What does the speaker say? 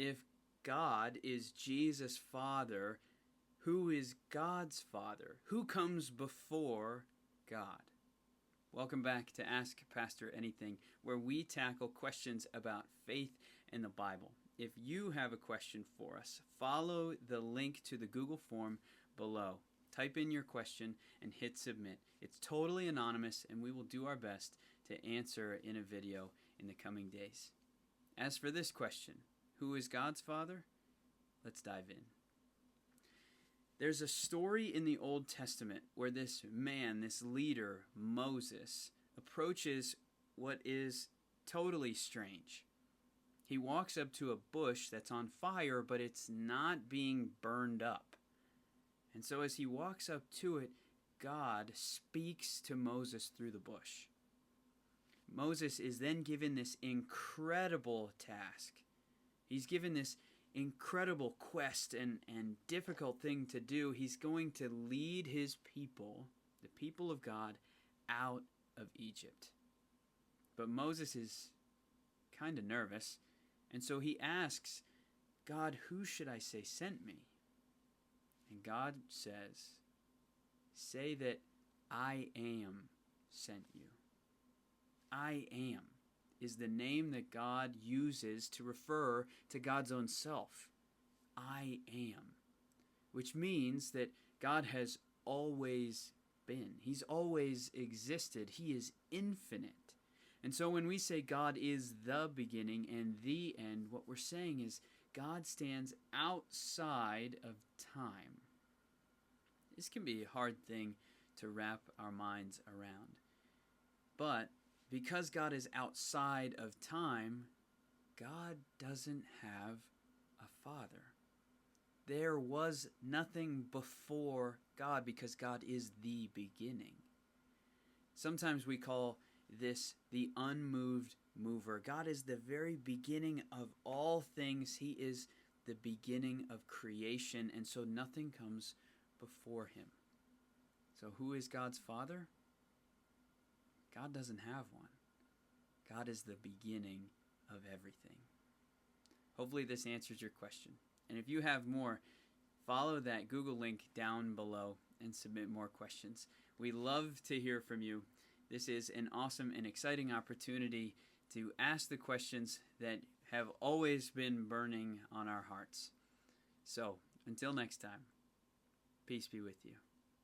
If God is Jesus' Father, who is God's Father? Who comes before God? Welcome back to Ask Pastor Anything, where we tackle questions about faith in the Bible. If you have a question for us, follow the link to the Google form below. Type in your question and hit submit. It's totally anonymous, and we will do our best to answer in a video in the coming days. As for this question, who is God's Father? Let's dive in. There's a story in the Old Testament where this man, this leader, Moses, approaches what is totally strange. He walks up to a bush that's on fire, but it's not being burned up. And so as he walks up to it, God speaks to Moses through the bush. Moses is then given this incredible task. He's given this incredible quest and difficult thing to do. He's going to lead his people, the people of God, out of Egypt. But Moses is kind of nervous, and so he asks, God, who should I say sent me? And God says, say that I am sent you. I am is the name that God uses to refer to God's own self. I am, which means that God has always been. He's always existed. He is infinite. And so when we say God is the beginning and the end, what we're saying is God stands outside of time. This can be a hard thing to wrap our minds around. But because God is outside of time, God doesn't have a father. There was nothing before God because God is the beginning. Sometimes we call this the unmoved mover. God is the very beginning of all things. He is the beginning of creation, and so nothing comes before him. So who is God's Father? God doesn't have one. God is the beginning of everything. Hopefully this answers your question. And if you have more, follow that Google link down below and submit more questions. We love to hear from you. This is an awesome and exciting opportunity to ask the questions that have always been burning on our hearts. So, until next time, peace be with you.